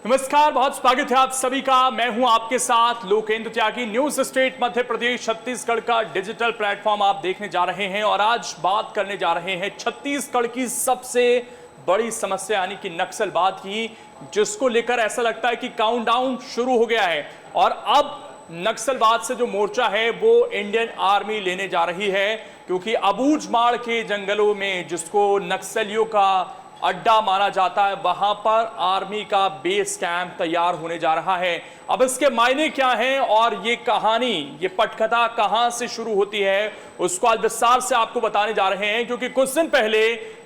नमस्कार, बहुत स्वागत है आप सभी का। मैं हूं आपके साथ लोकेंद्र त्यागी। न्यूज स्टेट मध्य प्रदेश छत्तीसगढ़ का डिजिटल प्लेटफॉर्म आप देखने जा रहे हैं और आज बात करने जा रहे हैं छत्तीसगढ़ की सबसे बड़ी समस्या यानी कि नक्सलवाद की, जिसको लेकर ऐसा लगता है कि काउंटडाउन शुरू हो गया है और अब नक्सलवाद से जो मोर्चा है वो इंडियन आर्मी लेने जा रही है, क्योंकि अबूझमाड़ के जंगलों में जिसको नक्सलियों का अड्डा माना जाता है वहां पर आर्मी का बेस कैंप तैयार होने जा रहा है। अब इसके मायने क्या हैं और ये कहानी, ये पटकथा कहां से शुरू होती है, उसको आज विस्तार से आपको बताने जा रहे हैं। क्योंकि कुछ दिन पहले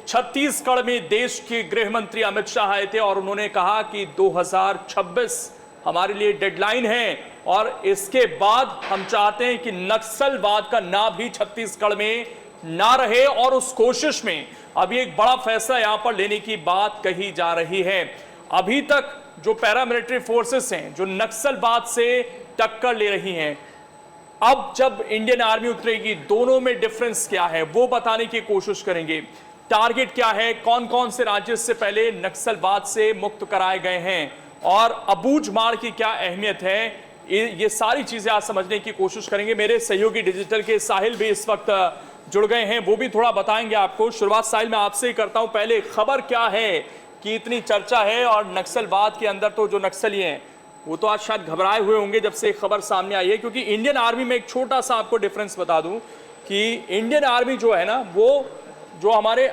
छत्तीसगढ़ में देश के गृह मंत्री अमित शाह आए थे और उन्होंने कहा कि 2026 हमारे लिए डेडलाइन है और इसके बाद हम चाहते हैं कि नक्सलवाद का नाम भी छत्तीसगढ़ में ना रहे। और उस कोशिश में अभी एक बड़ा फैसला यहां पर लेने की बात कही जा रही है। अभी तक जो पैरामिलिट्री फोर्सेस हैं जो नक्सलवाद से टक्कर ले रही हैं, अब जब इंडियन आर्मी उतरेगी दोनों में डिफरेंस क्या है वो बताने की कोशिश करेंगे। टारगेट क्या है, कौन कौन से राज्य इससे पहले नक्सलवाद से मुक्त कराए गए हैं और अबूझमाड़ की क्या अहमियत है, ये सारी चीजें आज समझने की कोशिश करेंगे। मेरे सहयोगी डिजिटल के साहिल भी इस वक्त जुड़ गए हैं, वो भी थोड़ा बताएंगे आपको। शुरुआत साहिल मैं आपसे ही करता हूं। पहले खबर क्या है कि इतनी चर्चा है और नक्सलवाद के अंदर तो जो नक्सली हैं वो तो आज शायद घबराए हुए होंगे जब से खबर सामने आई है। क्योंकि इंडियन आर्मी में एक छोटा सा आपको डिफरेंस बता दूं कि इंडियन आर्मी जो है ना, वो जो हमारे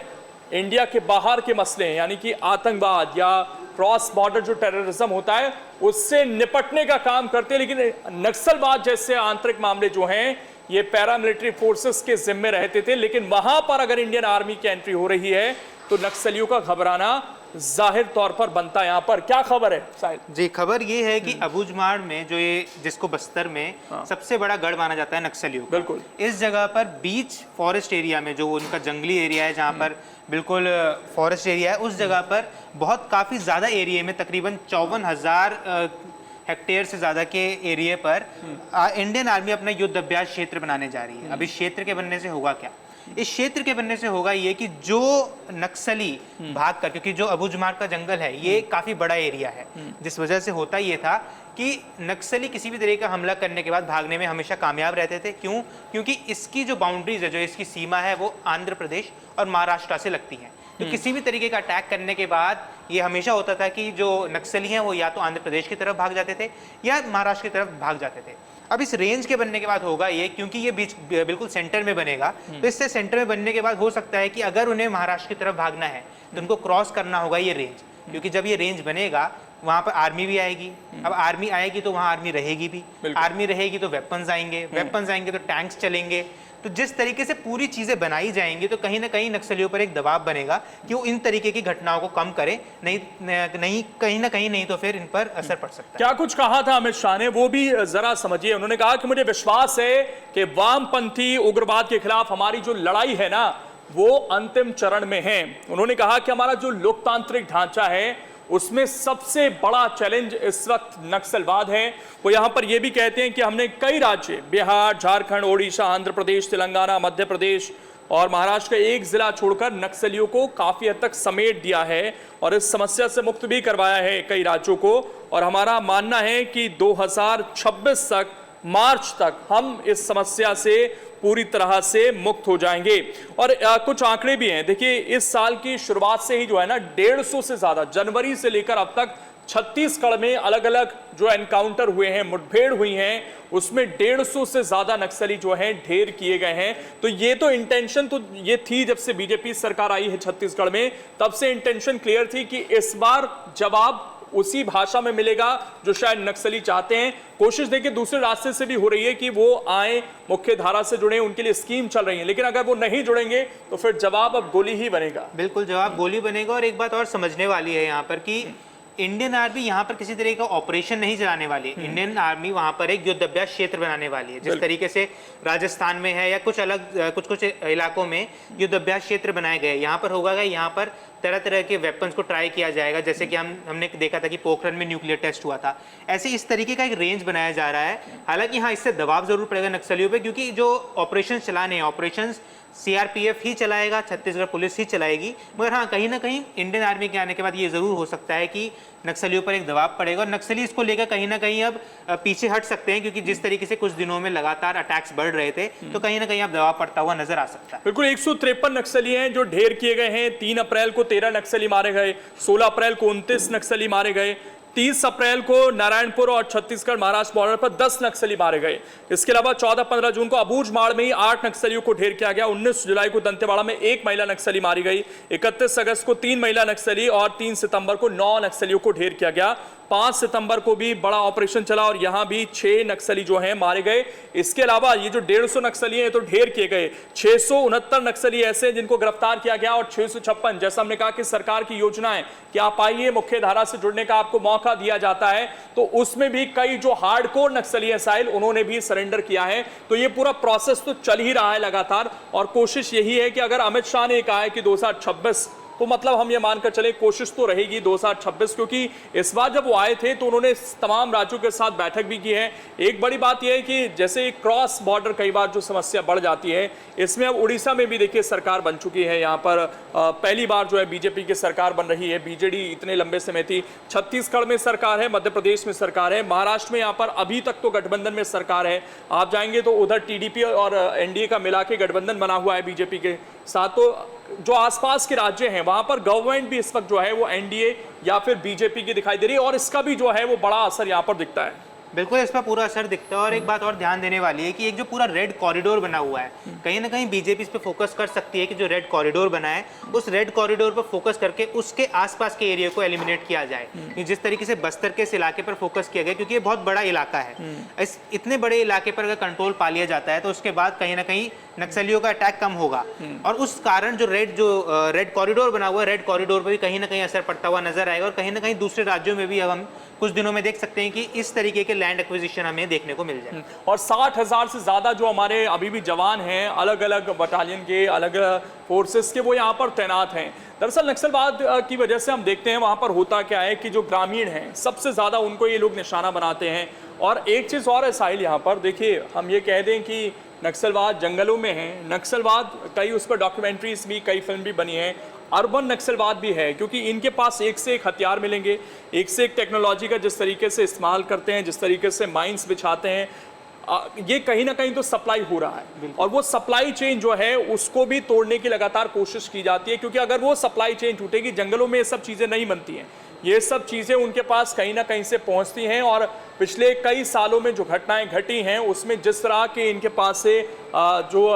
इंडिया के बाहर के मसले हैं यानी कि आतंकवाद या क्रॉस बॉर्डर जो टेररिज्म होता है उससे निपटने का काम करते हैं, लेकिन नक्सलवाद जैसे आंतरिक मामले जो हैं ये पैरामिलिट्री फोर्सेस के जिम्मे रहते थे। लेकिन वहां पर अगर इंडियन आर्मी की एंट्री हो रही है तो नक्सलियों का घबराना जाहिर तौर पर बनता है। यहाँ पर क्या खबर है साहिल? जी, खबर ये है कि अबूझमाड़ में जो ये जिसको बस्तर में सबसे बड़ा गढ़ माना जाता है नक्सलियों का, बिल्कुल इस जगह पर बीच फॉरेस्ट एरिया में जो उनका जंगली एरिया है जहाँ पर बिल्कुल फॉरेस्ट एरिया है, उस जगह पर बहुत काफ़ी ज़्यादा एरिया में तकरीबन 54,000 हेक्टेयर से ज़्यादा के एरिया पर इंडियन आर्मी अपना युद्ध अभ्यास क्षेत्र बनाने जा रही है। अब इस क्षेत्र के बनने से होगा क्या? इस क्षेत्र के बनने से होगा ये कि जो नक्सली भाग कर, क्योंकि जो अबूझमाड़ का जंगल है ये काफ़ी बड़ा एरिया है, जिस वजह से होता ये था कि नक्सली किसी भी तरह का हमला करने के बाद भागने में हमेशा कामयाब रहते थे। क्यों? क्योंकि इसकी जो बाउंड्रीज है, जो इसकी सीमा है, वो आंध्र प्रदेश और महाराष्ट्र से लगती हैं। तो किसी भी तरीके का अटैक करने के बाद ये हमेशा होता था कि जो नक्सली हैं वो या तो आंध्र प्रदेश की तरफ भाग जाते थे या महाराष्ट्र की तरफ भाग जाते थे। अब इस रेंज के बनने के बाद होगा ये, क्योंकि ये बीच बिल्कुल सेंटर में बनेगा, तो इससे सेंटर में बनने के बाद हो सकता है कि अगर उन्हें महाराष्ट्र की तरफ भागना है तो उनको क्रॉस करना होगा ये रेंज, क्योंकि जब ये रेंज बनेगा वहां पर आर्मी भी आएगी। अब आर्मी आएगी तो वहां आर्मी रहेगी भी, आर्मी रहेगी तो वेपन्स आएंगे, वेपन्स आएंगे तो टैंक्स चलेंगे। तो जिस तरीके से पूरी चीजें बनाई जाएंगी तो कहीं ना कहीं नक्सलियों पर एक दबाव बनेगा कि वो इन तरीके की घटनाओं को कम करें, नहीं कहीं ना कहीं नहीं तो फिर इन पर असर पड़ सकता है। क्या कुछ कहा था अमित शाह ने, वो भी जरा समझिए। उन्होंने कहा कि मुझे विश्वास है कि वामपंथी उग्रवाद के खिलाफ हमारी जो लड़ाई है ना वो अंतिम चरण में है। उन्होंने कहा कि हमारा जो लोकतांत्रिक ढांचा है उसमें सबसे बड़ा चैलेंज इस वक्त नक्सलवाद है। वो यहां पर यह भी कहते हैं कि हमने कई राज्य, बिहार, झारखंड, ओडिशा, आंध्र प्रदेश, तेलंगाना, मध्य प्रदेश और महाराष्ट्र का एक जिला छोड़कर नक्सलियों को काफी हद तक समेट दिया है और इस समस्या से मुक्त भी करवाया है कई राज्यों को। और हमारा मानना है कि 2026 तक, मार्च तक हम इस समस्या से पूरी तरह से मुक्त हो जाएंगे। और कुछ आंकड़े भी हैं। देखिए, इस साल की शुरुआत से ही जो है ना 150 से ज्यादा, जनवरी से लेकर अब तक छत्तीसगढ़ में अलग अलग जो एनकाउंटर हुए हैं, मुठभेड़ हुई हैं, उसमें 150 से ज्यादा नक्सली जो हैं ढेर किए गए हैं। तो ये तो इंटेंशन तो ये थी, जब से बीजेपी सरकार आई है छत्तीसगढ़ में तब से इंटेंशन क्लियर थी कि इस बार जवाब उसी भाषा में मिलेगा जो शायद नक्सली चाहते हैं। कोशिश देखिए दूसरे रास्ते से भी हो रही है कि वो आए, मुख्य धारा से जुड़े, उनके लिए स्कीम चल रही है, लेकिन अगर वो नहीं जुड़ेंगे तो फिर जवाब अब गोली ही बनेगा। बिल्कुल, जवाब गोली बनेगा। और एक बात और समझने वाली है यहाँ पर कि इंडियन आर्मी यहाँ पर किसी तरह का ऑपरेशन नहीं चलाने वाली है। इंडियन आर्मी वहाँ पर एक युद्ध अभ्यास क्षेत्र बनाने वाली है, जिस तरीके से राजस्थान में है या कुछ अलग कुछ इलाकों में युद्ध अभ्यास क्षेत्र बनाए गए। यहाँ पर होगा, यहाँ पर तरह तरह के वेपन्स को ट्राई किया जाएगा, जैसे कि हमने देखा था कि पोखरण में न्यूक्लियर टेस्ट हुआ था। ऐसे इस तरीके का एक रेंज बनाया जा रहा है। हालांकि हाँ, इससे दबाव जरूर पड़ेगा नक्सलियों पे, क्योंकि जो ऑपरेशन चलाने हैं, ऑपरेशंस सीआरपीएफ ही चलाएगा, छत्तीसगढ़ पुलिस ही चलाएगी। मगर हाँ, कहीं ना कहीं इंडियन आर्मी के आने के बाद ये ज़रूर हो सकता है कि नक्सलियों पर एक दबाव पड़ेगा और नक्सली इसको लेकर कहीं ना कहीं अब पीछे हट सकते हैं, क्योंकि जिस तरीके से कुछ दिनों में लगातार अटैक्स बढ़ रहे थे, तो कहीं ना कहीं अब दबाव पड़ता हुआ नजर आ सकता है। बिल्कुल 153 नक्सली हैं जो ढेर किए गए हैं। 3 अप्रैल को 13 नक्सली मारे गए, 16 अप्रैल को 29 नक्सली मारे गए, 30 अप्रैल को नारायणपुर और छत्तीसगढ़ महाराष्ट्र बॉर्डर पर 10 नक्सली मारे गए। इसके अलावा 14-15 जून को अबूझमाड़ में ही 8 नक्सलियों को ढेर किया गया। 19 जुलाई को दंतेवाड़ा में 1 महिला नक्सली मारी गई। 31 अगस्त को 3 महिला नक्सली और 3 सितंबर को 9 नक्सलियों को ढेर किया गया। 5 सितंबर को भी बड़ा ऑपरेशन चला और यहां भी 6 नक्सली जो हैं मारे गए। इसके अलावा ये जो 150 नक्सली हैं तो ढेर किए गए। 669 नक्सली ऐसे जिनको गिरफ्तार किया गया और 656, जैसा हमने कहा कि सरकार की योजना है कि आप आइए, मुख्य धारा से जुड़ने का आपको मौका दिया जाता है, तो उसमें भी कई जो हार्डकोर नक्सली हैं साहिल, उन्होंने भी सरेंडर किया है। तो ये पूरा प्रोसेस तो चल ही रहा है लगातार और कोशिश यही है कि अगर अमित शाह ने कहा है कि 2026, तो मतलब हम ये मानकर चले कोशिश तो रहेगी 2026, क्योंकि इस बार जब वो आए थे तो उन्होंने तमाम राज्यों के साथ बैठक भी की है। एक बड़ी बात यह है कि जैसे क्रॉस बॉर्डर कई बार जो समस्या बढ़ जाती है, इसमें अब उड़ीसा में भी देखिए सरकार बन चुकी है। यहाँ पर पहली बार जो है बीजेपी की सरकार बन रही है, बीजेडी इतने लंबे समय थी। छत्तीसगढ़ में सरकार है, मध्य प्रदेश में सरकार है, महाराष्ट्र में यहाँ पर अभी तक तो गठबंधन में सरकार है। आप जाएंगे तो उधर टीडीपी और एनडीए का मिला के गठबंधन बना हुआ है बीजेपी के साथ। तो जो आसपास के राज्य हैं वहां पर गवर्नमेंट भी इस वक्त जो है वो एनडीए या फिर बीजेपी की दिखाई दे रही है और इसका भी जो है वो बड़ा असर यहां पर दिखता है। बिल्कुल, इस पर पूरा असर दिखता है। और एक बात और ध्यान देने वाली है कि एक जो पूरा रेड कॉरिडोर बना हुआ है, कहीं ना कहीं बीजेपी इस पे फोकस कर सकती है कि जो रेड कॉरिडोर बना है, उस रेड कॉरिडोर पर फोकस करके उसके आसपास के एरिया को एलिमिनेट किया जाए। जिस तरीके से बस्तर के इस इलाके पर फोकस किया गया, क्योंकि ये बहुत बड़ा इलाका है, इस इतने बड़े इलाके पर अगर कंट्रोल पा लिया जाता है तो उसके बाद कहीं ना कहीं नक्सलियों का अटैक कम होगा। और उस कारण जो रेड कॉरिडोर बना हुआ है, रेड कॉरिडोर पर भी कहीं ना कहीं असर पड़ता हुआ नजर आएगा। और कहीं ना कहीं दूसरे राज्यों में भी अब हम कुछ दिनों में देख सकते हैं कि इस तरीके के लैंड एक्विजिशन हमें देखने को मिल जाए। और 60,000 से ज्यादा जो हमारे अभी भी जवान हैं, अलग अलग बटालियन के, अलग फोर्सेस के, वो यहाँ पर तैनात हैं। दरअसल नक्सलवाद की वजह से हम देखते हैं वहाँ पर होता क्या है कि जो ग्रामीण हैं सबसे ज़्यादा उनको ये लोग निशाना बनाते हैं। और एक चीज़ और है साहिल, यहाँ पर देखिए, हम ये कह दें कि नक्सलवाद जंगलों में है, नक्सलवाद कई उस पर डॉक्यूमेंट्रीज भी, कई फिल्म भी बनी है। अर्बन नक्सलवाद भी है, क्योंकि इनके पास एक से एक हथियार मिलेंगे, एक से एक टेक्नोलॉजी का जिस तरीके से इस्तेमाल करते हैं, जिस तरीके से माइंस बिछाते हैं, ये कहीं ना कहीं तो सप्लाई हो रहा है। और वो सप्लाई चेन जो है उसको भी तोड़ने की लगातार कोशिश की जाती है, क्योंकि अगर वो सप्लाई चेन टूटेगी, जंगलों में ये सब चीज़ें नहीं बनती हैं, ये सब चीज़ें उनके पास कहीं ना कहीं से पहुंचती हैं। और पिछले कई सालों में जो घटनाएं घटी हैं उसमें जिस तरह के इनके पास से जो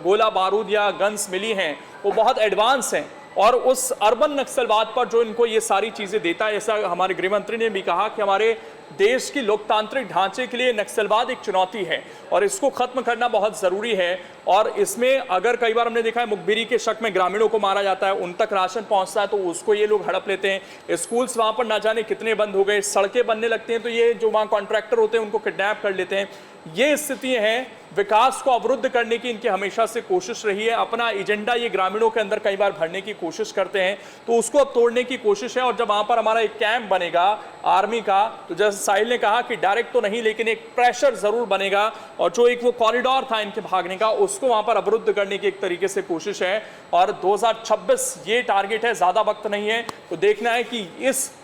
गोला बारूद या गन्स मिली हैं वो बहुत एडवांस हैं। और उस अर्बन नक्सलवाद पर जो इनको ये सारी चीज़ें देता है, ऐसा हमारे गृह मंत्री ने भी कहा कि हमारे देश की लोकतांत्रिक ढांचे के लिए नक्सलवाद एक चुनौती है और इसको खत्म करना बहुत ज़रूरी है। और इसमें अगर कई बार हमने देखा है मुखबिरी के शक में ग्रामीणों को मारा जाता है, उन तक राशन पहुंचता है तो उसको ये लोग हड़प लेते हैं। स्कूल्स वहाँ पर ना जाने कितने बंद हो गए, सड़कें बनने लगती हैं तो ये जो वहाँ कॉन्ट्रैक्टर होते हैं उनको किडनैप कर लेते हैं। ये स्थिति है, विकास को अवरुद्ध करने की इनकी हमेशा से कोशिश रही है। अपना एजेंडा ये ग्रामीणों के अंदर कई बार भरने की कोशिश करते हैं, तो उसको अब तोड़ने की कोशिश है। और जब वहाँ पर हमारा एक कैंप बनेगा आर्मी का, तो जैसे साहिल ने कहा कि डायरेक्ट तो नहीं, लेकिन एक प्रेशर जरूर बनेगा और जो एक वो कॉरिडोर था इनके भागने का, उसको वहाँ पर अवरुद्ध करने की एक तरीके से कोशिश है। और 2026 ये टारगेट है, ज़्यादा वक्त नहीं है। तो देखना है कि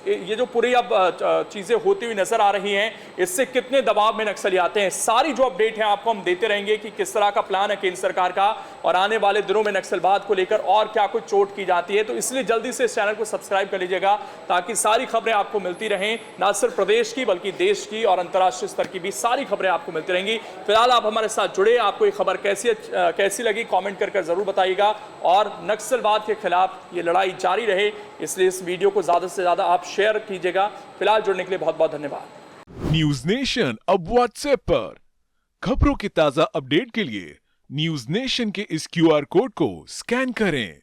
ये जो पूरी अब चीज़ें होती हुई नजर आ रही हैं, इससे कितने दबाव में नक्सली आते हैं। सारी जो अपडेट है आपको हम देते रहेंगे कि किस तरह का प्लान है केंद्र सरकार का और आने वाले दिनों में नक्सलवाद को लेकर और क्या कुछ चोट की जाती है। तो इसलिए जल्दी से इस चैनल को सब्सक्राइब कर लीजिएगा ताकि सारी खबरें आपको मिलती रहें, ना सिर्फ प्रदेश की बल्कि देश की और अंतर्राष्ट्रीय स्तर की भी सारी खबरें आपको मिलती रहेंगी। फिलहाल आप हमारे साथ जुड़े, आपको ये खबर कैसी लगी कमेंट कर जरूर बताइएगा। और नक्सलवाद के खिलाफ ये लड़ाई जारी रहे, इसलिए इस वीडियो को ज्यादा से ज्यादा आप शेयर कीजिएगा। फिलहाल जुड़ने के लिए बहुत बहुत धन्यवाद। न्यूज नेशन अब व्हाट्सएप पर खबरों की ताजा अपडेट के लिए न्यूज नेशन के इस QR कोड को स्कैन करें।